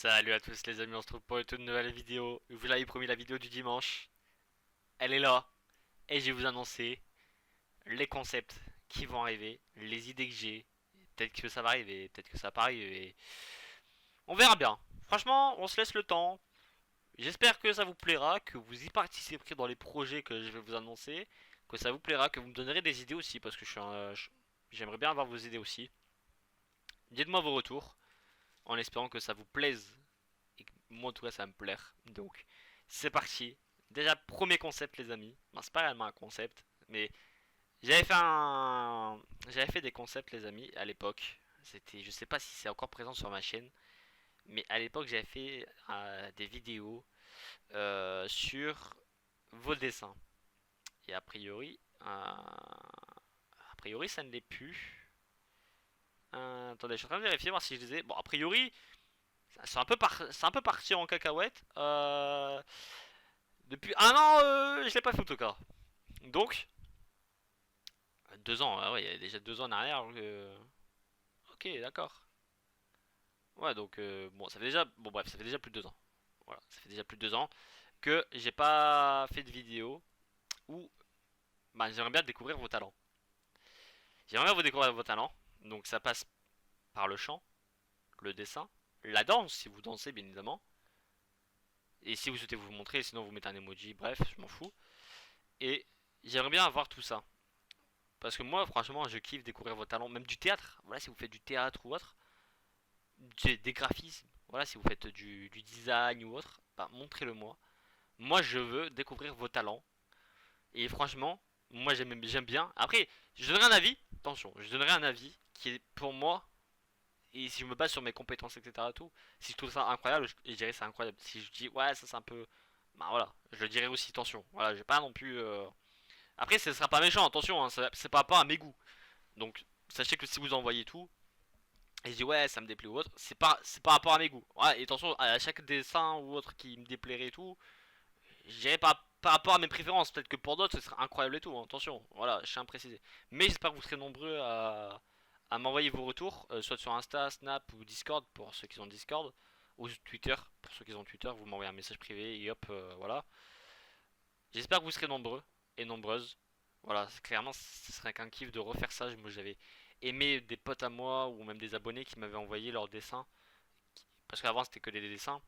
Salut à tous les amis, on se retrouve pour une toute nouvelle vidéo. Vous l'avez promis, la vidéo du dimanche, elle est là. Et je vais vous annoncer les concepts qui vont arriver, les idées que j'ai. Peut-être que ça va arriver, peut-être que ça va pas arriver. On verra bien. Franchement, on se laisse le temps. J'espère que ça vous plaira, que vous y participerez dans les projets que je vais vous annoncer, que ça vous plaira, que vous me donnerez des idées aussi, parce que j'aimerais bien avoir vos idées aussi. Dites-moi vos retours, en espérant que ça vous plaise et que moi en tout cas ça va me plaire. Donc c'est parti. Déjà premier concept les amis. Ben, c'est pas réellement un concept, mais j'avais fait des concepts les amis à l'époque. C'était, je sais pas si c'est encore présent sur ma chaîne, mais à l'époque j'avais fait des vidéos sur vos dessins. Et a priori ça ne l'est plus. Attendez, je suis en train de vérifier voir si je les ai. Bon, a priori, c'est un peu parti en cacahuète. Depuis un an, je l'ai pas fait en tout cas. Donc, 2 ans, ah ouais, il y a déjà 2 ans en arrière. Ok, d'accord. Ouais, donc, bon, ça fait déjà. Bon, bref, ça fait déjà plus de 2 ans. Voilà, ça fait déjà plus de 2 ans que j'ai pas fait de vidéo où bah, j'aimerais bien découvrir vos talents. J'aimerais bien vous découvrir vos talents. Donc, ça passe par le chant, le dessin, la danse, si vous dansez, bien évidemment. Et si vous souhaitez vous montrer, sinon vous mettez un emoji, bref, je m'en fous. Et j'aimerais bien avoir tout ça. Parce que moi, franchement, je kiffe découvrir vos talents, même du théâtre. Voilà, si vous faites du théâtre ou autre, des graphismes, voilà, si vous faites du design ou autre, bah, montrez-le moi. Moi, je veux découvrir vos talents. Et franchement, moi, j'aime bien. Après, je donnerai un avis, attention, je donnerai un avis qui est pour moi, et si je me base sur mes compétences, etc. Tout, si je trouve ça incroyable, je dirais c'est incroyable. Si je dis, ouais, ça c'est un peu. Bah voilà, je le dirais aussi, attention. Voilà, j'ai pas non plus. Après, ce sera pas méchant, attention, hein, c'est pas rapport à mes goûts. Donc, sachez que si vous envoyez tout, et je dis ouais, ça me déplaît ou autre, c'est par rapport à mes goûts. Ouais, et attention, à chaque dessin ou autre qui me déplairait et tout, je dirais par rapport à mes préférences. Peut-être que pour d'autres, ce serait incroyable et tout, hein, attention, voilà, je tiens à préciser. Mais j'espère que vous serez nombreux à m'envoyer vos retours, soit sur Insta, Snap ou Discord pour ceux qui ont Discord, ou Twitter pour ceux qui ont Twitter. Vous m'envoyez un message privé et hop, voilà. J'espère que vous serez nombreux et nombreuses. Voilà, clairement, ce serait qu'un kiff de refaire ça. Moi, j'avais aimé des potes à moi ou même des abonnés qui m'avaient envoyé leurs dessins. Parce qu'avant, c'était que des dessins.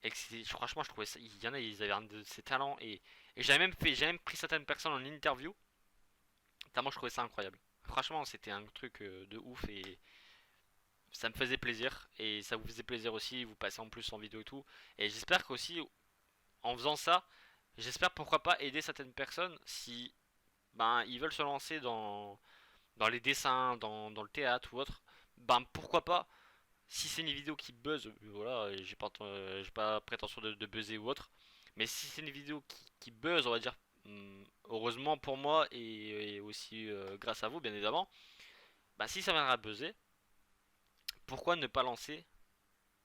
Et que franchement, je trouvais ça. Il y en a, ils avaient un de ces talents. Et j'ai même pris certaines personnes en interview. Tellement, je trouvais ça incroyable. Franchement, c'était un truc de ouf. Et ça me faisait plaisir. Et ça vous faisait plaisir aussi. Vous passez en plus en vidéo et tout. Et j'espère qu'aussi, en faisant ça, j'espère pourquoi pas aider certaines personnes si ben, ils veulent se lancer dans les dessins, dans le théâtre ou autre, ben pourquoi pas, si c'est une vidéo qui buzz, voilà, j'ai pas prétention de buzzer ou autre, mais si c'est une vidéo qui buzz, on va dire, heureusement pour moi et aussi grâce à vous, bien évidemment, bah si ça viendra à buzzer, pourquoi ne pas lancer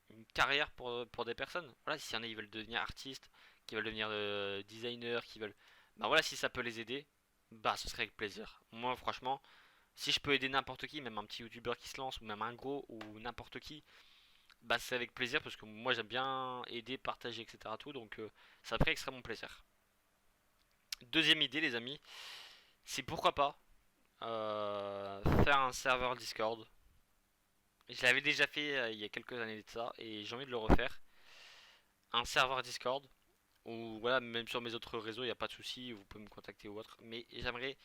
une carrière pour des personnes. Voilà, s'il y en a, ils veulent devenir artistes, qui veulent devenir designers, qui veulent. Bah voilà, si ça peut les aider, bah ce serait avec plaisir. Moi, franchement, si je peux aider n'importe qui, même un petit youtubeur qui se lance, ou même un gros, ou n'importe qui, bah c'est avec plaisir parce que moi j'aime bien aider, partager, etc. Tout, donc ça ferait extrêmement plaisir. Deuxième idée, les amis, c'est pourquoi pas faire un serveur Discord. Je l'avais déjà fait il y a quelques années de ça et j'ai envie de le refaire. Un serveur Discord ou voilà, même sur mes autres réseaux, il n'y a pas de souci, vous pouvez me contacter ou autre. Mais j'aimerais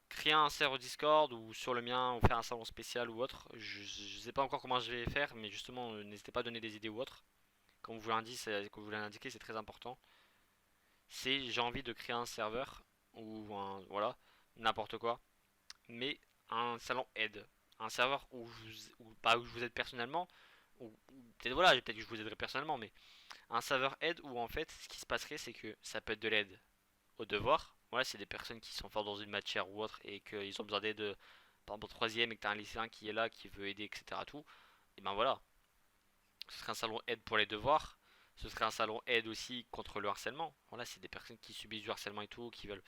créer un serveur Discord ou sur le mien ou faire un salon spécial ou autre. Je sais pas encore comment je vais faire, mais justement, n'hésitez pas à donner des idées ou autre. Comme vous l'avez indiqué, c'est très important. C'est j'ai envie de créer un serveur ou un voilà, n'importe quoi, mais un salon aide, un serveur pas où je vous aide personnellement, ou peut-être voilà, peut-être que je vous aiderai personnellement, mais un serveur aide où en fait ce qui se passerait c'est que ça peut être de l'aide au devoir. Voilà, c'est des personnes qui sont fortes dans une matière ou autre et qu'ils ont besoin d'aide, par exemple au troisième et que tu as un lycéen qui est là, qui veut aider, etc. Tout. Et ben voilà, ce serait un salon aide pour les devoirs. Ce serait un salon aide aussi contre le harcèlement. Voilà, c'est des personnes qui subissent du harcèlement et tout, qui veulent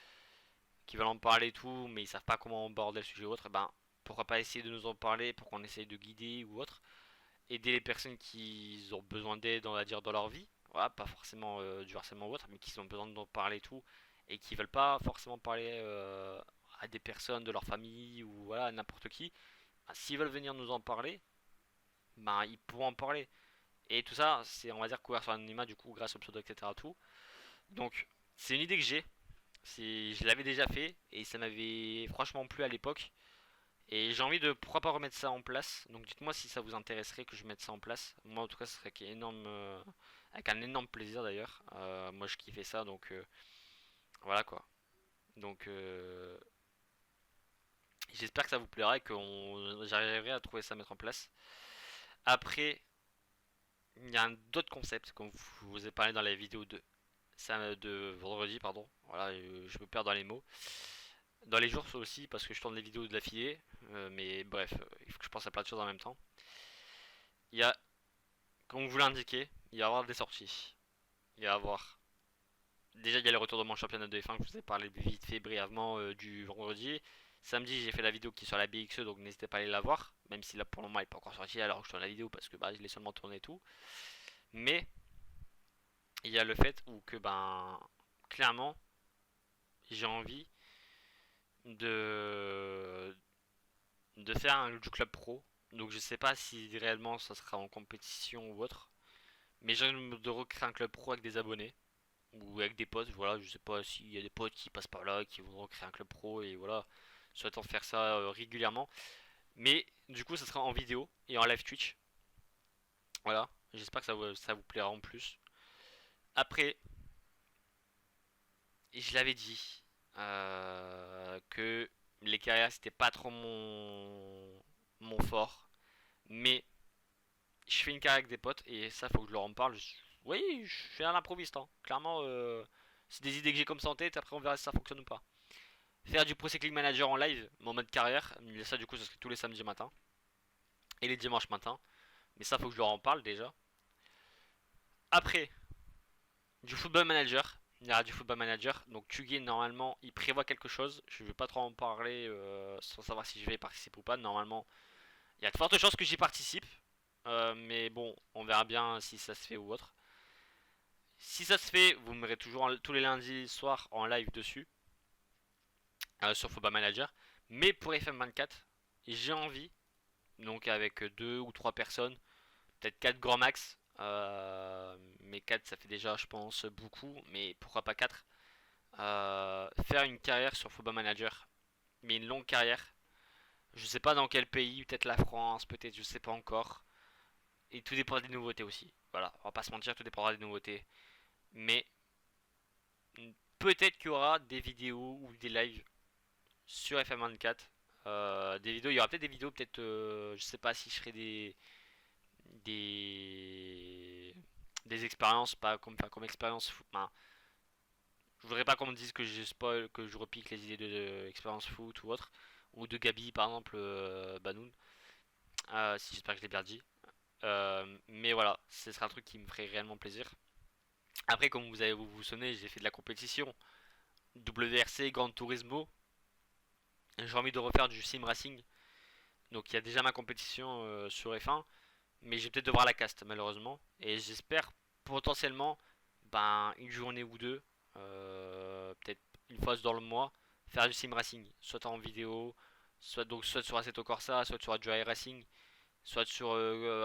en parler et tout, mais ils savent pas comment aborder le sujet ou autre. Et ben pourquoi pas essayer de nous en parler pour qu'on essaye de guider ou autre. aider les personnes qui ont besoin d'aide, on va dire, dans leur vie. Voilà, pas forcément du harcèlement ou autre, mais qui ont besoin d'en parler et tout, et qui veulent pas forcément parler à des personnes de leur famille ou voilà, à n'importe qui. Bah, s'ils veulent venir nous en parler, bah, ils pourront en parler. Et tout ça, c'est, on va dire, couvert sur l'anonymat, du coup, grâce au pseudo, etc. Tout. Donc, c'est une idée que j'ai. Je l'avais déjà fait, et ça m'avait franchement plu à l'époque. Et j'ai envie de pourquoi pas remettre ça en place. Donc dites-moi si ça vous intéresserait que je mette ça en place. Moi en tout cas ce serait avec un énorme plaisir d'ailleurs. Moi je kiffais ça donc voilà quoi. Donc j'espère que ça vous plaira et que j'arriverai à trouver ça à mettre en place. Après il y a d'autres concepts comme je vous ai parlé dans la vidéo de vendredi pardon. Voilà je me perds dans les mots. Dans les jours aussi parce que je tourne les vidéos de l'affilée. Mais bref il faut que je pense à plein de choses en même temps. Il y a Comme vous l'indiquez, il va y avoir des sorties. Il va y avoir. Déjà, il y a le retour de mon championnat de F1 que je vous ai parlé vite fait brièvement du vendredi. Samedi, j'ai fait la vidéo qui est sur la BXE, donc n'hésitez pas à aller la voir. Même si là pour le moment, elle n'est pas encore sortie alors que je tourne la vidéo parce que bah, je l'ai seulement tourné et tout. Mais il y a le fait où que, ben, clairement, j'ai envie de, de faire du club pro. Donc je sais pas si réellement ça sera en compétition ou autre. Mais j'ai envie de recréer un club pro avec des abonnés. Ou avec des potes, voilà, je sais pas s'il y a des potes qui passent par là, qui voudront créer un club pro et voilà, souhaitant faire ça régulièrement. Mais du coup, ça sera en vidéo et en live Twitch. Voilà, j'espère que ça vous plaira en plus. Après, je l'avais dit que les carrières c'était pas trop mon fort, mais je fais une carrière avec des potes et ça faut que je leur en parle. Oui, je suis un improviste, hein. Clairement, c'est des idées que j'ai comme ça en tête. Après, on verra si ça fonctionne ou pas. Faire du Pro Cycling Manager en live, mon mode carrière. Mais ça, du coup, ce serait tous les samedis matin et les dimanches matin. Mais ça, faut que je leur en parle déjà. Après, du Football Manager. Il y aura du Football Manager. Donc, Tugin, normalement, il prévoit quelque chose. Je ne vais pas trop en parler sans savoir si je vais y participer ou pas. Normalement, il y a de fortes chances que j'y participe. Mais bon, on verra bien si ça se fait ou autre. Si ça se fait, vous me verrez toujours tous les lundis soirs en live dessus. Sur Football Manager. Mais pour FM24, j'ai envie donc avec deux ou trois personnes, peut-être quatre grands max. Mais 4 ça fait déjà je pense beaucoup, mais pourquoi pas 4. Faire une carrière sur Football Manager, mais une longue carrière. Je sais pas dans quel pays, peut-être la France, peut-être je sais pas encore. Et tout dépendra des nouveautés aussi. Voilà, on va pas se mentir, tout dépendra des nouveautés. Mais peut-être qu'il y aura des vidéos ou des lives sur FM24. Des vidéos, il y aura peut-être des vidéos, peut-être, je sais pas si je ferai des des expériences, pas comme enfin, comme expérience. Enfin, je voudrais pas qu'on me dise que je spoil, que je repique les idées de expérience foot ou autre, ou de Gabi par exemple, Banoun. Si j'espère que je l'ai bien dit. Mais voilà, ce sera un truc qui me ferait réellement plaisir. Après, comme vous souvenez, j'ai fait de la compétition WRC, Gran Turismo. J'ai envie de refaire du sim racing. Donc il y a déjà ma compétition sur F1. Mais je vais peut-être devoir la cast malheureusement. Et j'espère potentiellement ben, une journée ou deux, peut-être une fois dans le mois, faire du sim racing. Soit en vidéo, soit sur Assetto Corsa, soit sur du iRacing, soit sur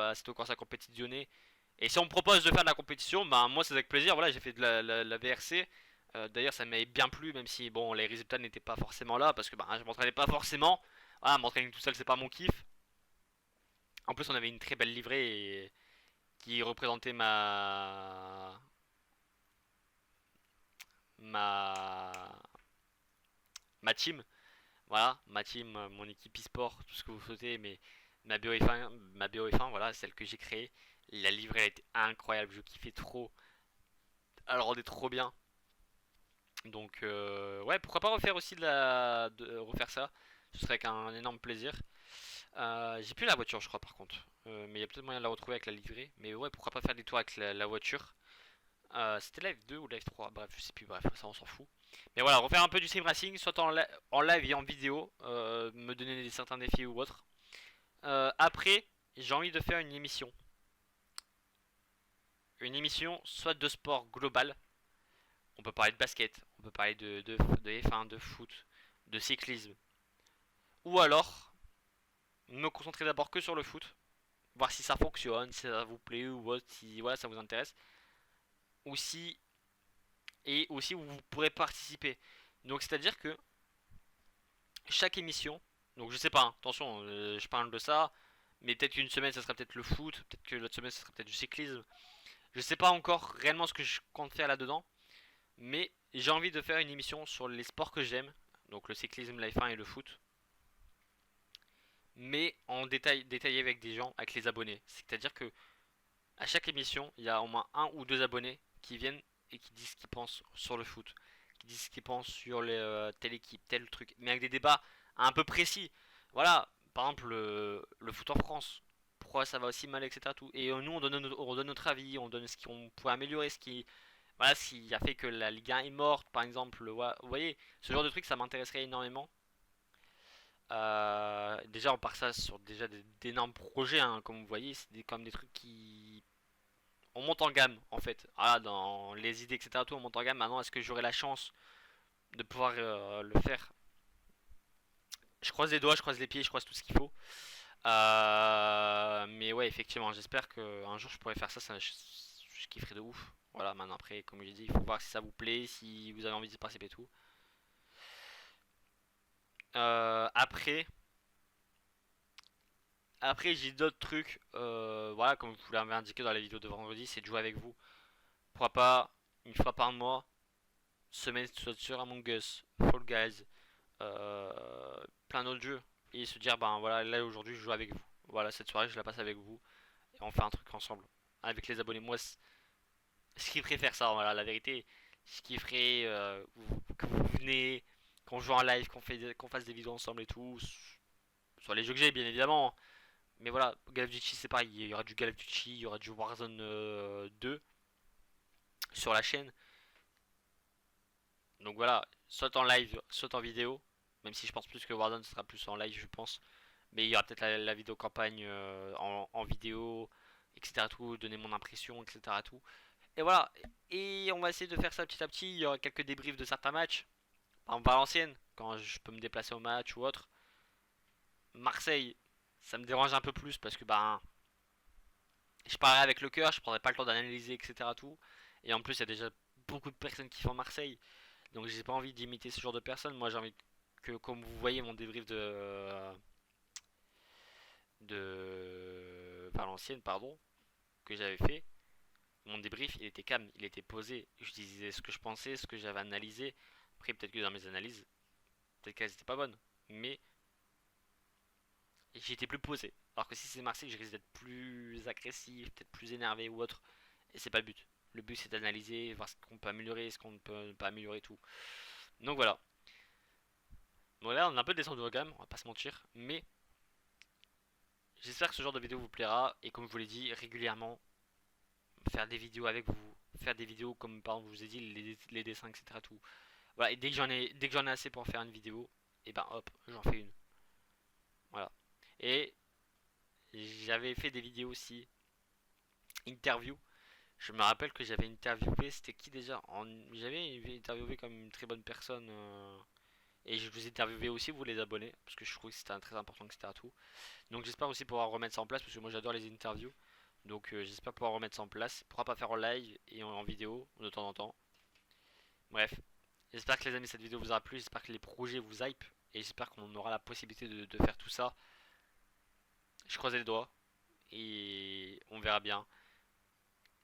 Assetto Corsa Competizione. Et si on me propose de faire de la compétition, ben moi c'est avec plaisir. Voilà, j'ai fait de la VRC. D'ailleurs, ça m'avait bien plu, même si bon, les résultats n'étaient pas forcément là, parce que ben, je m'entraînais pas forcément. Voilà, m'entraîner tout seul, c'est pas mon kiff. En plus, on avait une très belle livrée qui représentait ma ma team. Voilà, ma team, mon équipe e-sport, tout ce que vous souhaitez, mais ma BO F1, voilà, celle que j'ai créée. La livrée elle était incroyable, je kiffais trop. Elle rendait trop bien. Donc ouais, pourquoi pas refaire aussi refaire ça. Ce serait avec un énorme plaisir. J'ai plus la voiture, je crois, par contre. Mais il y a peut-être moyen de la retrouver avec la livrée. Mais ouais, pourquoi pas faire des tours avec la voiture. C'était live 2 ou live 3, bref, je sais plus, bref, ça on s'en fout. Mais voilà, refaire un peu du sim racing, soit en live et en vidéo, me donner certains défis ou autre. Après, j'ai envie de faire une émission. Une émission soit de sport global. On peut parler de basket, on peut parler de F1, de foot, de cyclisme. Ou alors, me concentrer d'abord que sur le foot. Voir si ça fonctionne, si ça vous plaît ou si voilà, ça vous intéresse. Ou si, et aussi où vous pourrez participer. Donc c'est-à-dire que chaque émission, donc je sais pas, hein, attention, je parle de ça, mais peut-être qu'une semaine ça sera peut-être le foot, peut-être que l'autre semaine ça sera peut-être du cyclisme. Je sais pas encore réellement ce que je compte faire là-dedans, mais j'ai envie de faire une émission sur les sports que j'aime, donc le cyclisme, la F1 et le foot, mais en détaillé avec des gens, avec les abonnés. C'est-à-dire que à chaque émission, il y a au moins un ou deux abonnés qui viennent et qui disent ce qu'ils pensent sur le foot, qui disent ce qu'ils pensent sur telle équipe, tel truc, mais avec des débats un peu précis. Voilà, par exemple le foot en France, pourquoi ça va aussi mal, etc. Tout. Et nous on donne notre avis, on donne ce qu'on pourrait améliorer, voilà, ce qui a fait que la Ligue 1 est morte, par exemple. Voilà, vous voyez, ce genre de truc, ça m'intéresserait énormément. Déjà, on part ça sur déjà d'énormes projets, hein, comme vous voyez, c'est comme des trucs qui on monte en gamme en fait. Ah, dans les idées, etc. Tout, on monte en gamme. Maintenant, est-ce que j'aurai la chance de pouvoir le faire? Je croise les doigts, je croise les pieds, je croise tout ce qu'il faut. Mais ouais, effectivement, j'espère qu'un jour je pourrai faire ça, je kifferai de ouf. Voilà, maintenant après, comme j'ai dit, il faut voir si ça vous plaît, si vous avez envie de participer et tout. Après, j'ai d'autres trucs. Voilà, comme vous l'avez indiqué dans la vidéo de vendredi, c'est de jouer avec vous. Pourquoi pas une fois par mois, semaine sur Among Us, Fall Guys, plein d'autres jeux. Et se dire, ben voilà, là aujourd'hui je joue avec vous. Voilà, cette soirée je la passe avec vous. Et on fait un truc ensemble. Avec les abonnés. Moi, je kifferais faire ça, voilà, la vérité. Je kifferais que vous venez, qu'on joue en live, qu'on fasse des vidéos ensemble et tout. Sur les jeux que j'ai, bien évidemment. Mais voilà, Call of Duty c'est pareil. Il y aura du Call of Duty, il y aura du Warzone 2 sur la chaîne. Donc voilà, soit en live, soit en vidéo. Même si je pense plus que Warzone sera plus en live, je pense. Mais il y aura peut-être la vidéo campagne en vidéo, etc. Tout, donner mon impression, etc. Tout. Et voilà. Et on va essayer de faire ça petit à petit. Il y aura quelques débriefs de certains matchs. Par exemple, Valenciennes, quand je peux me déplacer au match ou autre. Marseille, ça me dérange un peu plus parce que ben, je parlerai avec le cœur, je prendrai pas le temps d'analyser, etc. Tout. Et en plus, il y a déjà beaucoup de personnes qui font Marseille. Donc j'ai pas envie d'imiter ce genre de personnes. Moi j'ai envie que, comme vous voyez mon débrief de Valenciennes, pardon, que j'avais fait, mon débrief il était calme, il était posé. Je disais ce que je pensais, ce que j'avais analysé. Après peut-être que dans mes analyses, peut-être qu'elles étaient pas bonnes. Mais j'étais plus posé. Alors que si c'est Marseille, je risque d'être plus agressif, peut-être plus énervé ou autre. Et c'est pas le but. Le but c'est d'analyser, voir ce qu'on peut améliorer, ce qu'on ne peut pas améliorer, tout. Donc voilà. Bon là on a un peu descendu au gamme, on va pas se mentir. Mais j'espère que ce genre de vidéo vous plaira. Et comme je vous l'ai dit, régulièrement, faire des vidéos avec vous. Faire des vidéos comme par exemple je vous ai dit, les dessins, etc. Tout. Voilà, et dès que j'en ai assez pour faire une vidéo, et ben hop, j'en fais une. Voilà. Et j'avais fait des vidéos aussi, interview. Je me rappelle que j'avais interviewé, c'était qui déjà J'avais interviewé comme une très bonne personne. Et je vous ai interviewé aussi, vous les abonnés, parce que je trouvais que c'était très important, etc. Tout. Donc j'espère aussi pouvoir remettre ça en place, parce que moi j'adore les interviews. Donc j'espère pouvoir remettre ça en place. Pourra pas faire en live et en vidéo de temps en temps. Bref, j'espère que les amis cette vidéo vous aura plu, j'espère que les projets vous hype. Et j'espère qu'on aura la possibilité de faire tout ça. Je croise les doigts et on verra bien.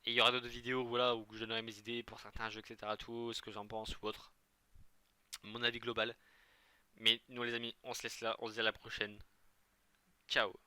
Et il y aura d'autres vidéos voilà, où je donnerai mes idées pour certains jeux, etc. Tout, ce que j'en pense ou autre. Mon avis global. Mais nous les amis, on se laisse là, on se dit à la prochaine. Ciao.